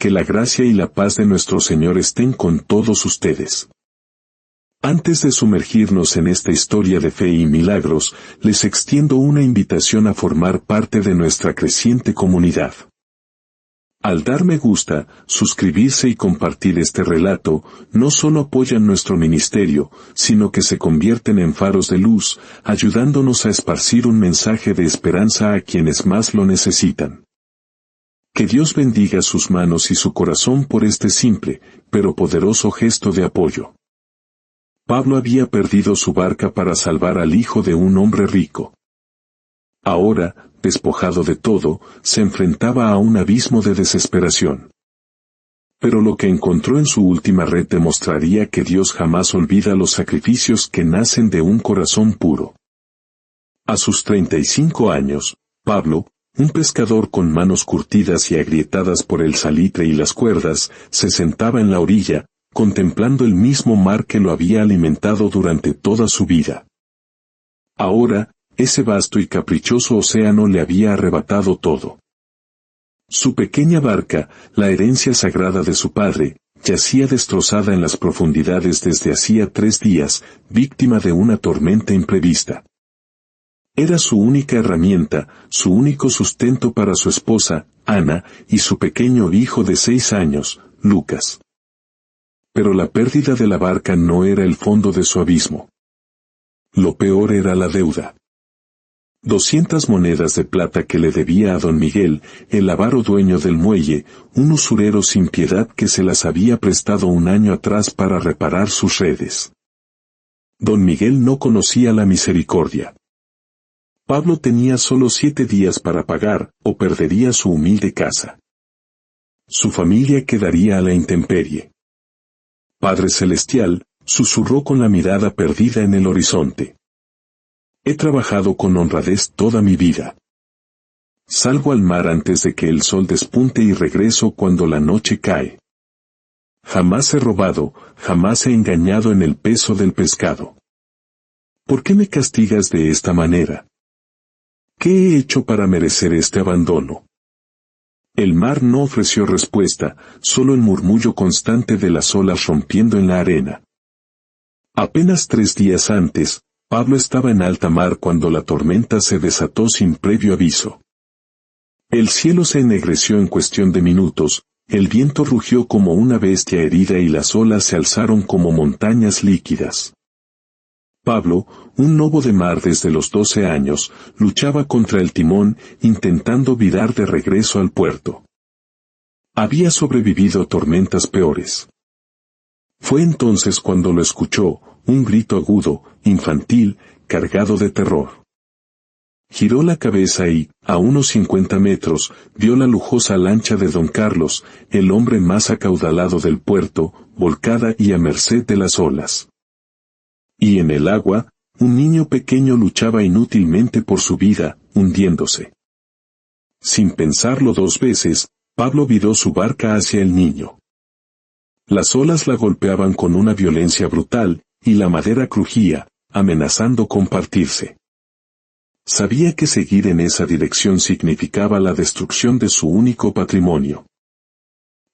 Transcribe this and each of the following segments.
Que la gracia y la paz de nuestro Señor estén con todos ustedes. Antes de sumergirnos en esta historia de fe y milagros, les extiendo una invitación a formar parte de nuestra creciente comunidad. Al dar me gusta, suscribirse y compartir este relato, no solo apoyan nuestro ministerio, sino que se convierten en faros de luz, ayudándonos a esparcir un mensaje de esperanza a quienes más lo necesitan. Que Dios bendiga sus manos y su corazón por este simple, pero poderoso gesto de apoyo. Pablo había perdido su barca para salvar al hijo de un hombre rico. Ahora, despojado de todo, se enfrentaba a un abismo de desesperación. Pero lo que encontró en su última red demostraría que Dios jamás olvida los sacrificios que nacen de un corazón puro. A sus 35 años, Pablo, un pescador con manos curtidas y agrietadas por el salitre y las cuerdas, se sentaba en la orilla, contemplando el mismo mar que lo había alimentado durante toda su vida. Ahora, ese vasto y caprichoso océano le había arrebatado todo. Su pequeña barca, la herencia sagrada de su padre, yacía destrozada en las profundidades desde hacía 3 días, víctima de una tormenta imprevista. Era su única herramienta, su único sustento para su esposa, Ana, y su pequeño hijo de 6 años, Lucas. Pero la pérdida de la barca no era el fondo de su abismo. Lo peor era la deuda. 200 monedas de plata que le debía a don Miguel, el avaro dueño del muelle, un usurero sin piedad que se las había prestado un año atrás para reparar sus redes. Don Miguel no conocía la misericordia. Pablo tenía solo 7 días para pagar, o perdería su humilde casa. Su familia quedaría a la intemperie. Padre Celestial, susurró con la mirada perdida en el horizonte. He trabajado con honradez toda mi vida. Salgo al mar antes de que el sol despunte y regreso cuando la noche cae. Jamás he robado, jamás he engañado en el peso del pescado. ¿Por qué me castigas de esta manera? ¿Qué he hecho para merecer este abandono? El mar no ofreció respuesta, solo el murmullo constante de las olas rompiendo en la arena. Apenas 3 días antes, Pablo estaba en alta mar cuando la tormenta se desató sin previo aviso. El cielo se ennegreció en cuestión de minutos, el viento rugió como una bestia herida y las olas se alzaron como montañas líquidas. Pablo, un lobo de mar desde los 12 años, luchaba contra el timón, intentando virar de regreso al puerto. Había sobrevivido a tormentas peores. Fue entonces cuando lo escuchó, un grito agudo, infantil, cargado de terror. Giró la cabeza y, a unos 50 metros, vio la lujosa lancha de don Carlos, el hombre más acaudalado del puerto, volcada y a merced de las olas. Y en el agua, un niño pequeño luchaba inútilmente por su vida, hundiéndose. Sin pensarlo 2 veces, Pablo viró su barca hacia el niño. Las olas la golpeaban con una violencia brutal, y la madera crujía, amenazando con partirse. Sabía que seguir en esa dirección significaba la destrucción de su único patrimonio.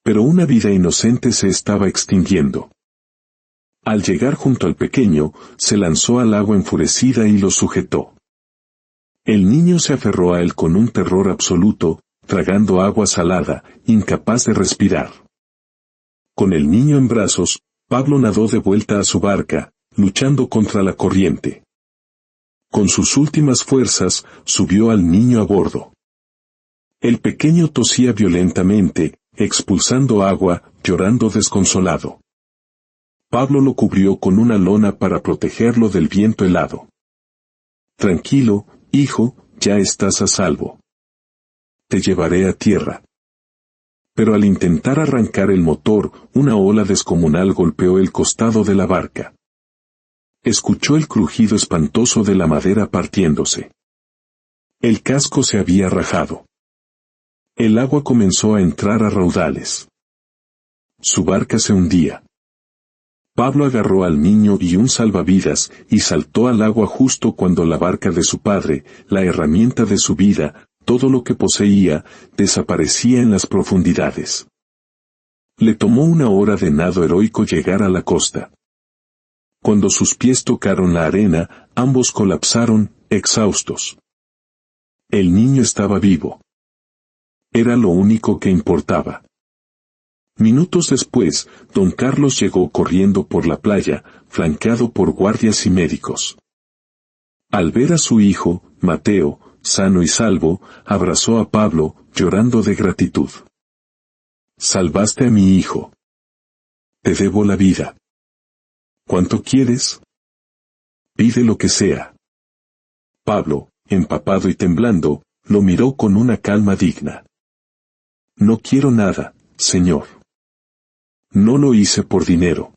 Pero una vida inocente se estaba extinguiendo. Al llegar junto al pequeño, se lanzó al agua enfurecida y lo sujetó. El niño se aferró a él con un terror absoluto, tragando agua salada, incapaz de respirar. Con el niño en brazos, Pablo nadó de vuelta a su barca, luchando contra la corriente. Con sus últimas fuerzas, subió al niño a bordo. El pequeño tosía violentamente, expulsando agua, llorando desconsolado. Pablo lo cubrió con una lona para protegerlo del viento helado. Tranquilo, hijo, ya estás a salvo. Te llevaré a tierra. Pero al intentar arrancar el motor, una ola descomunal golpeó el costado de la barca. Escuchó el crujido espantoso de la madera partiéndose. El casco se había rajado. El agua comenzó a entrar a raudales. Su barca se hundía. Pablo agarró al niño y un salvavidas y saltó al agua justo cuando la barca de su padre, la herramienta de su vida, todo lo que poseía, desaparecía en las profundidades. Le tomó una hora de nado heroico llegar a la costa. Cuando sus pies tocaron la arena, ambos colapsaron, exhaustos. El niño estaba vivo. Era lo único que importaba. Minutos después, don Carlos llegó corriendo por la playa, flanqueado por guardias y médicos. Al ver a su hijo, Mateo, sano y salvo, abrazó a Pablo, llorando de gratitud. «Salvaste a mi hijo. Te debo la vida. ¿Cuánto quieres? Pide lo que sea». Pablo, empapado y temblando, lo miró con una calma digna. «No quiero nada, Señor. No lo hice por dinero.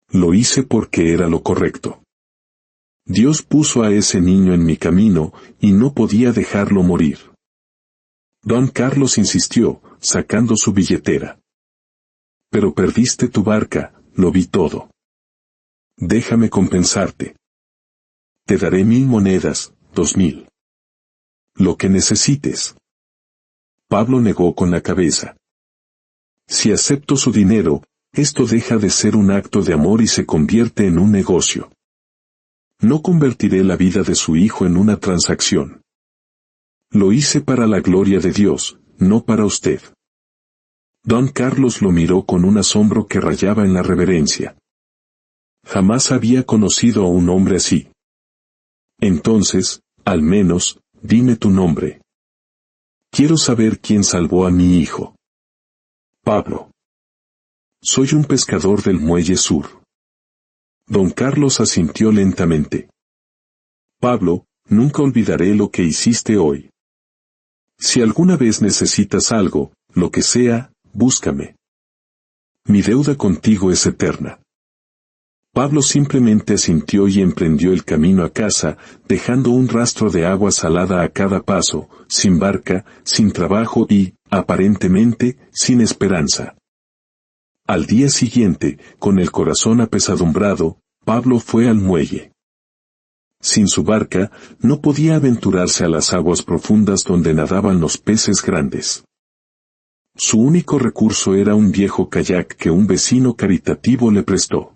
Lo hice porque era lo correcto. Dios puso a ese niño en mi camino, y no podía dejarlo morir». Don Carlos insistió, sacando su billetera. «Pero perdiste tu barca, lo vi todo. Déjame compensarte. Te daré 1000 monedas, 2000. Lo que necesites». Pablo negó con la cabeza. «Si acepto su dinero, esto deja de ser un acto de amor y se convierte en un negocio. No convertiré la vida de su hijo en una transacción. Lo hice para la gloria de Dios, no para usted». Don Carlos lo miró con un asombro que rayaba en la reverencia. Jamás había conocido a un hombre así. «Entonces, al menos, dime tu nombre. Quiero saber quién salvó a mi hijo». «Pablo. Soy un pescador del Muelle Sur». Don Carlos asintió lentamente. «Pablo, nunca olvidaré lo que hiciste hoy. Si alguna vez necesitas algo, lo que sea, búscame. Mi deuda contigo es eterna». Pablo simplemente asintió y emprendió el camino a casa, dejando un rastro de agua salada a cada paso, sin barca, sin trabajo y, aparentemente, sin esperanza. Al día siguiente, con el corazón apesadumbrado, Pablo fue al muelle. Sin su barca, no podía aventurarse a las aguas profundas donde nadaban los peces grandes. Su único recurso era un viejo kayak que un vecino caritativo le prestó.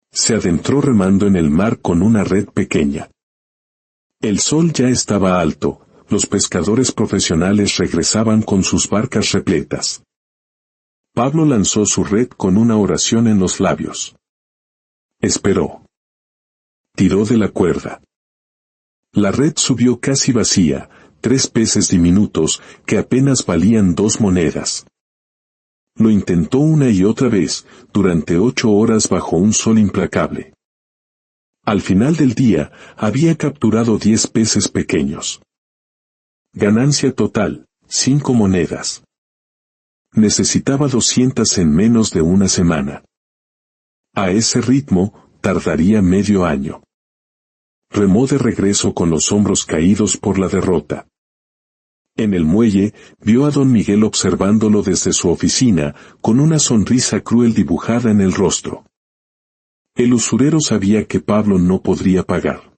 Se adentró remando en el mar con una red pequeña. El sol ya estaba alto, los pescadores profesionales regresaban con sus barcas repletas. Pablo lanzó su red con una oración en los labios. Esperó. Tiró de la cuerda. La red subió casi vacía, 3 peces diminutos que apenas valían 2 monedas. Lo intentó una y otra vez, durante 8 horas bajo un sol implacable. Al final del día, había capturado 10 peces pequeños. Ganancia total, 5 monedas. Necesitaba 200 en menos de una semana. A ese ritmo, tardaría medio año. Remó de regreso con los hombros caídos por la derrota. En el muelle, vio a don Miguel observándolo desde su oficina, con una sonrisa cruel dibujada en el rostro. El usurero sabía que Pablo no podría pagar.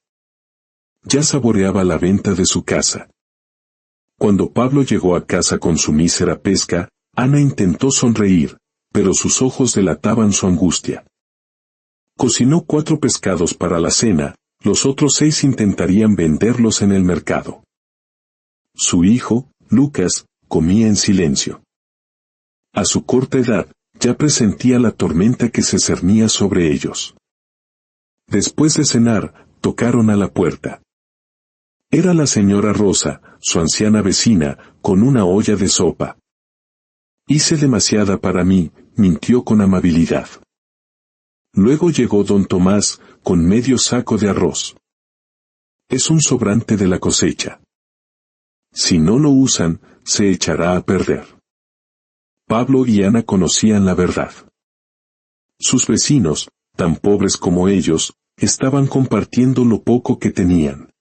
Ya saboreaba la venta de su casa. Cuando Pablo llegó a casa con su mísera pesca, Ana intentó sonreír, pero sus ojos delataban su angustia. Cocinó 4 pescados para la cena, los otros 6 intentarían venderlos en el mercado. Su hijo, Lucas, comía en silencio. A su corta edad, ya presentía la tormenta que se cernía sobre ellos. Después de cenar, tocaron a la puerta. Era la señora Rosa, su anciana vecina, con una olla de sopa. «Hice demasiada para mí», mintió con amabilidad. Luego llegó don Tomás, con medio saco de arroz. «Es un sobrante de la cosecha. Si no lo usan, se echará a perder». Pablo y Ana conocían la verdad. Sus vecinos, tan pobres como ellos, estaban compartiendo lo poco que tenían.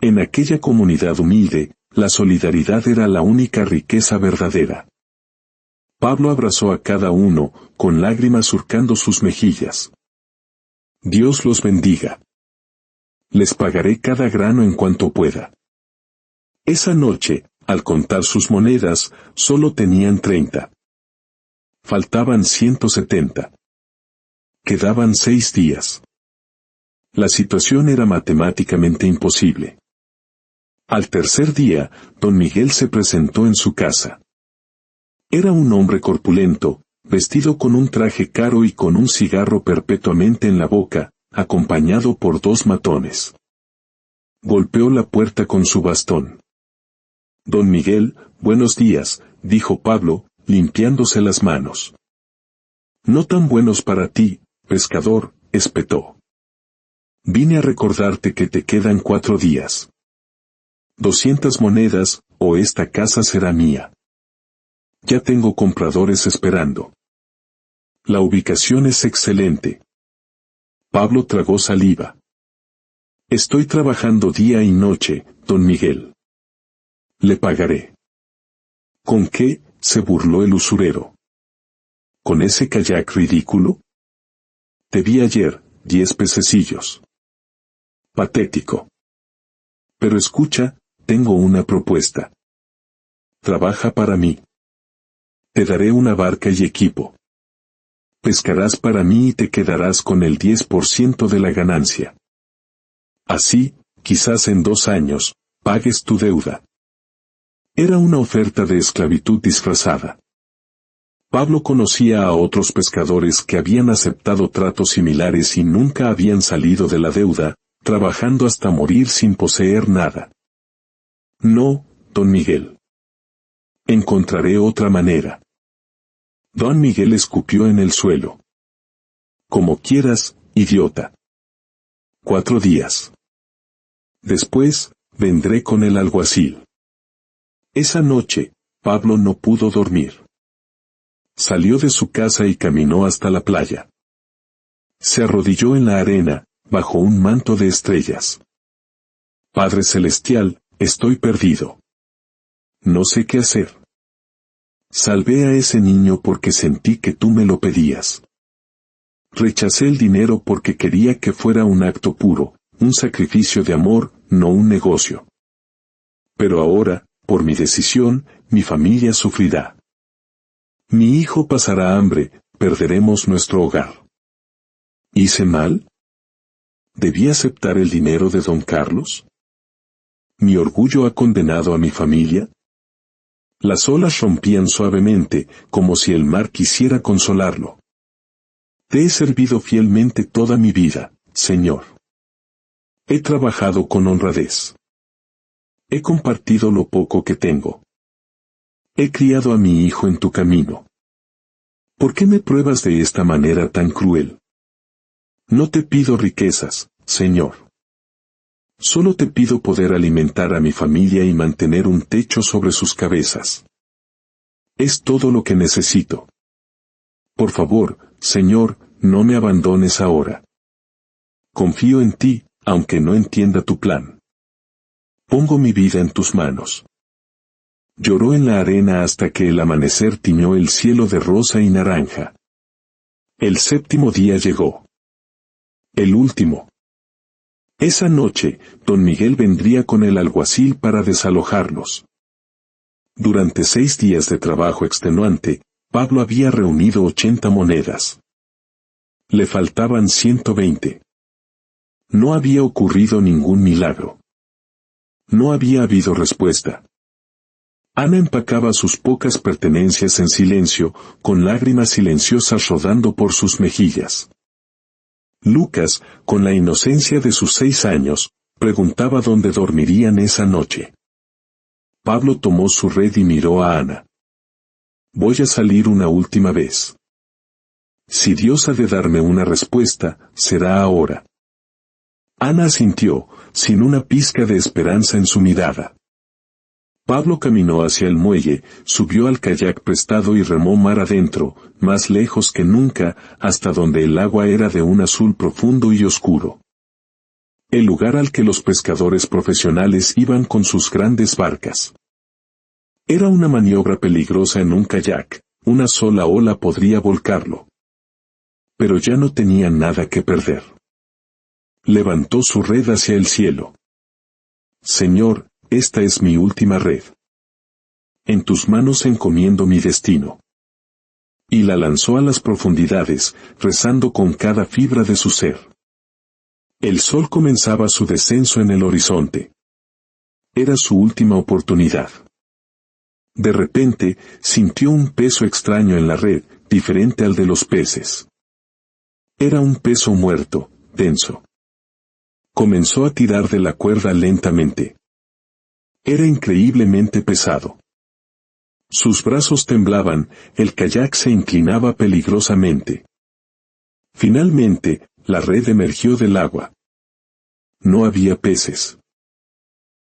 En aquella comunidad humilde, la solidaridad era la única riqueza verdadera. Pablo abrazó a cada uno, con lágrimas surcando sus mejillas. «Dios los bendiga. Les pagaré cada grano en cuanto pueda». Esa noche, al contar sus monedas, solo tenían 30. Faltaban 170. Quedaban 6 días. La situación era matemáticamente imposible. Al tercer día, don Miguel se presentó en su casa. Era un hombre corpulento, vestido con un traje caro y con un cigarro perpetuamente en la boca, acompañado por 2 matones. Golpeó la puerta con su bastón. Don Miguel, buenos días, dijo Pablo, limpiándose las manos. No tan buenos para ti, pescador, espetó. Vine a recordarte que te quedan 4 días. 200 monedas, o esta casa será mía. Ya tengo compradores esperando. La ubicación es excelente. Pablo tragó saliva. Estoy trabajando día y noche, don Miguel. Le pagaré. ¿Con qué? Se burló el usurero. ¿Con ese kayak ridículo? Te vi ayer, 10 pececillos. Patético. Pero escucha, tengo una propuesta. Trabaja para mí. Te daré una barca y equipo. Pescarás para mí y te quedarás con el 10% de la ganancia. Así, quizás en 2 años, pagues tu deuda. Era una oferta de esclavitud disfrazada. Pablo conocía a otros pescadores que habían aceptado tratos similares y nunca habían salido de la deuda, trabajando hasta morir sin poseer nada. No, don Miguel. Encontraré otra manera. Don Miguel escupió en el suelo. Como quieras, idiota. 4 días. Después, vendré con el alguacil. Esa noche, Pablo no pudo dormir. Salió de su casa y caminó hasta la playa. Se arrodilló en la arena, bajo un manto de estrellas. Padre Celestial, estoy perdido. No sé qué hacer. Salvé a ese niño porque sentí que tú me lo pedías. Rechacé el dinero porque quería que fuera un acto puro, un sacrificio de amor, no un negocio. Pero ahora, por mi decisión, mi familia sufrirá. Mi hijo pasará hambre, perderemos nuestro hogar. ¿Hice mal? ¿Debí aceptar el dinero de don Carlos? ¿Mi orgullo ha condenado a mi familia? Las olas rompían suavemente, como si el mar quisiera consolarlo. Te he servido fielmente toda mi vida, Señor. He trabajado con honradez. He compartido lo poco que tengo. He criado a mi hijo en tu camino. ¿Por qué me pruebas de esta manera tan cruel? No te pido riquezas, Señor. Solo te pido poder alimentar a mi familia y mantener un techo sobre sus cabezas. Es todo lo que necesito. Por favor, Señor, no me abandones ahora. Confío en ti, aunque no entienda tu plan. Pongo mi vida en tus manos. Lloró en la arena hasta que el amanecer tiñó el cielo de rosa y naranja. El 7º día llegó. El último. Esa noche, don Miguel vendría con el alguacil para desalojarlos. Durante 6 días de trabajo extenuante, Pablo había reunido 80 monedas. Le faltaban 120. No había ocurrido ningún milagro. No había habido respuesta. Ana empacaba sus pocas pertenencias en silencio, con lágrimas silenciosas rodando por sus mejillas. Lucas, con la inocencia de sus 6 años, preguntaba dónde dormirían esa noche. Pablo tomó su red y miró a Ana. Voy a salir una última vez. Si Dios ha de darme una respuesta, será ahora. Ana asintió, sin una pizca de esperanza en su mirada. Pablo caminó hacia el muelle, subió al kayak prestado y remó mar adentro, más lejos que nunca, hasta donde el agua era de un azul profundo y oscuro. El lugar al que los pescadores profesionales iban con sus grandes barcas. Era una maniobra peligrosa en un kayak, una sola ola podría volcarlo. Pero ya no tenía nada que perder. Levantó su red hacia el cielo. Señor, esta es mi última red. En tus manos encomiendo mi destino. Y la lanzó a las profundidades, rezando con cada fibra de su ser. El sol comenzaba su descenso en el horizonte. Era su última oportunidad. De repente, sintió un peso extraño en la red, diferente al de los peces. Era un peso muerto, denso. Comenzó a tirar de la cuerda lentamente. Era increíblemente pesado. Sus brazos temblaban, el kayak se inclinaba peligrosamente. Finalmente, la red emergió del agua. No había peces.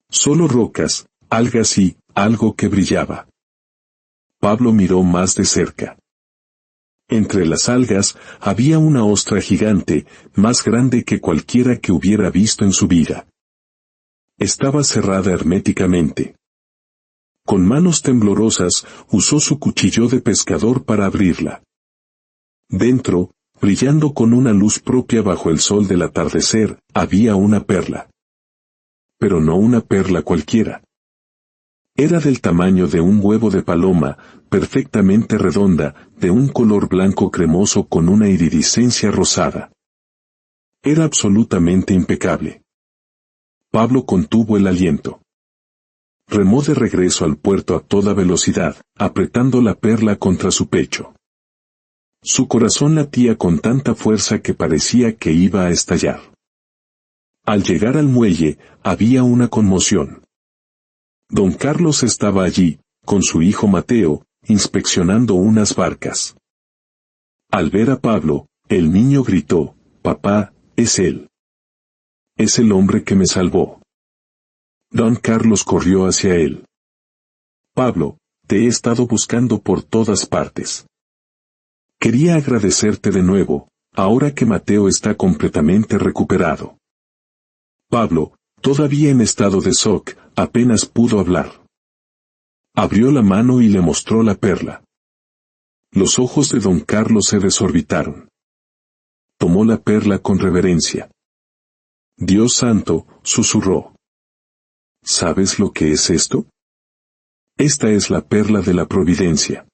Solo rocas, algas y algo que brillaba. Pablo miró más de cerca. Entre las algas había una ostra gigante, más grande que cualquiera que hubiera visto en su vida. Estaba cerrada herméticamente. Con manos temblorosas, usó su cuchillo de pescador para abrirla. Dentro, brillando con una luz propia bajo el sol del atardecer, había una perla. Pero no una perla cualquiera. Era del tamaño de un huevo de paloma, perfectamente redonda, de un color blanco cremoso con una iridiscencia rosada. Era absolutamente impecable. Pablo contuvo el aliento. Remó de regreso al puerto a toda velocidad, apretando la perla contra su pecho. Su corazón latía con tanta fuerza que parecía que iba a estallar. Al llegar al muelle, había una conmoción. Don Carlos estaba allí, con su hijo Mateo, inspeccionando unas barcas. Al ver a Pablo, el niño gritó: «Papá, es él. Es el hombre que me salvó». Don Carlos corrió hacia él. «Pablo, te he estado buscando por todas partes. Quería agradecerte de nuevo, ahora que Mateo está completamente recuperado». Pablo, todavía en estado de shock, apenas pudo hablar. Abrió la mano y le mostró la perla. Los ojos de don Carlos se desorbitaron. Tomó la perla con reverencia. «Dios santo», susurró. «¿Sabes lo que es esto? Esta es la perla de la providencia.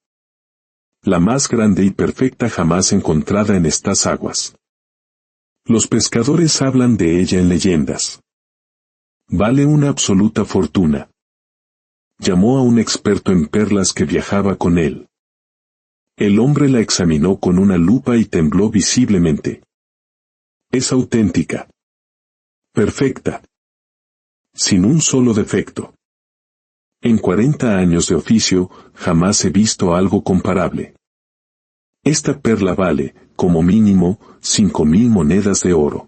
La más grande y perfecta jamás encontrada en estas aguas. Los pescadores hablan de ella en leyendas. Vale una absoluta fortuna». Llamó a un experto en perlas que viajaba con él. El hombre la examinó con una lupa y tembló visiblemente. «Es auténtica. Perfecta. Sin un solo defecto. En 40 años de oficio, jamás he visto algo comparable. Esta perla vale, como mínimo, 5.000 monedas de oro.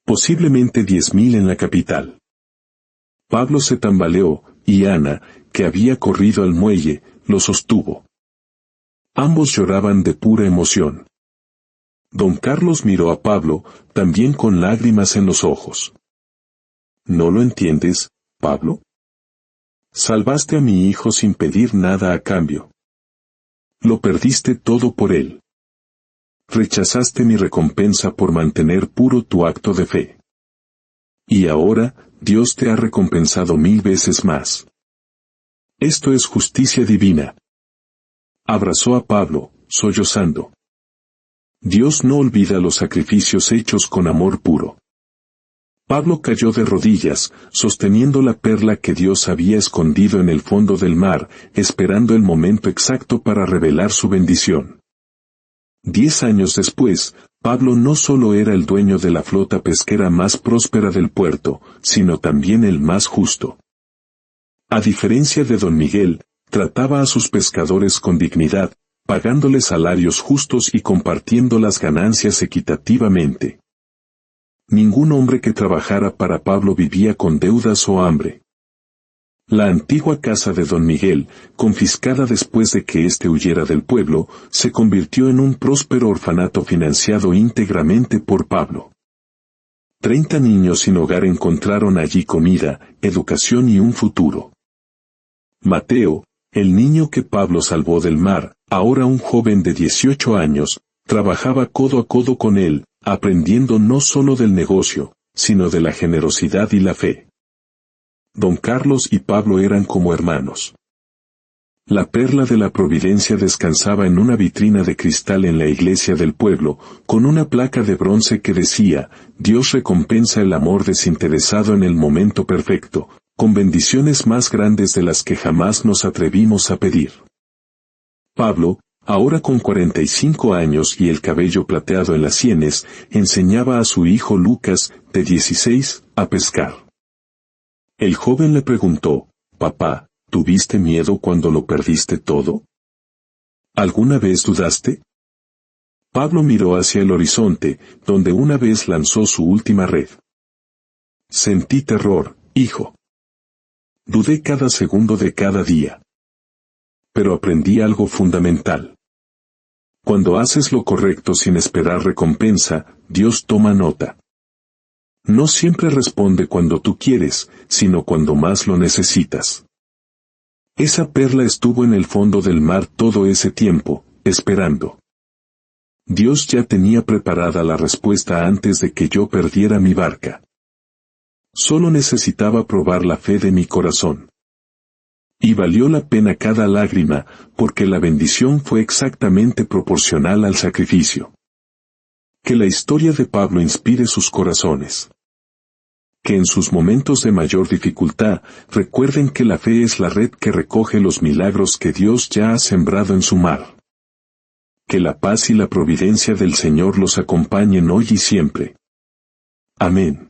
Posiblemente 10.000 en la capital». Pablo se tambaleó, y Ana, que había corrido al muelle, lo sostuvo. Ambos lloraban de pura emoción. Don Carlos miró a Pablo, también con lágrimas en los ojos. «¿No lo entiendes, Pablo? Salvaste a mi hijo sin pedir nada a cambio. Lo perdiste todo por él. Rechazaste mi recompensa por mantener puro tu acto de fe. Y ahora, Dios te ha recompensado 1000 veces más. Esto es justicia divina». Abrazó a Pablo, sollozando. Dios no olvida los sacrificios hechos con amor puro. Pablo cayó de rodillas, sosteniendo la perla que Dios había escondido en el fondo del mar, esperando el momento exacto para revelar su bendición. 10 años después, Pablo no solo era el dueño de la flota pesquera más próspera del puerto, sino también el más justo. A diferencia de don Miguel, trataba a sus pescadores con dignidad, pagándoles salarios justos y compartiendo las ganancias equitativamente. Ningún hombre que trabajara para Pablo vivía con deudas o hambre. La antigua casa de don Miguel, confiscada después de que éste huyera del pueblo, se convirtió en un próspero orfanato financiado íntegramente por Pablo. 30 niños sin hogar encontraron allí comida, educación y un futuro. Mateo, el niño que Pablo salvó del mar, ahora un joven de 18 años, trabajaba codo a codo con él, aprendiendo no solo del negocio, sino de la generosidad y la fe. Don Carlos y Pablo eran como hermanos. La perla de la providencia descansaba en una vitrina de cristal en la iglesia del pueblo, con una placa de bronce que decía, Dios recompensa el amor desinteresado en el momento perfecto, con bendiciones más grandes de las que jamás nos atrevimos a pedir. Pablo, ahora con 45 años y el cabello plateado en las sienes, enseñaba a su hijo Lucas, de 16, a pescar. El joven le preguntó, «Papá, ¿tuviste miedo cuando lo perdiste todo? ¿Alguna vez dudaste?» Pablo miró hacia el horizonte, donde una vez lanzó su última red. «Sentí terror, hijo. Dudé cada segundo de cada día. Pero aprendí algo fundamental. Cuando haces lo correcto sin esperar recompensa, Dios toma nota. No siempre responde cuando tú quieres, sino cuando más lo necesitas. Esa perla estuvo en el fondo del mar todo ese tiempo, esperando. Dios ya tenía preparada la respuesta antes de que yo perdiera mi barca. Solo necesitaba probar la fe de mi corazón. Y valió la pena cada lágrima, porque la bendición fue exactamente proporcional al sacrificio. Que la historia de Pablo inspire sus corazones. Que en sus momentos de mayor dificultad, recuerden que la fe es la red que recoge los milagros que Dios ya ha sembrado en su mar. Que la paz y la providencia del Señor los acompañen hoy y siempre. Amén.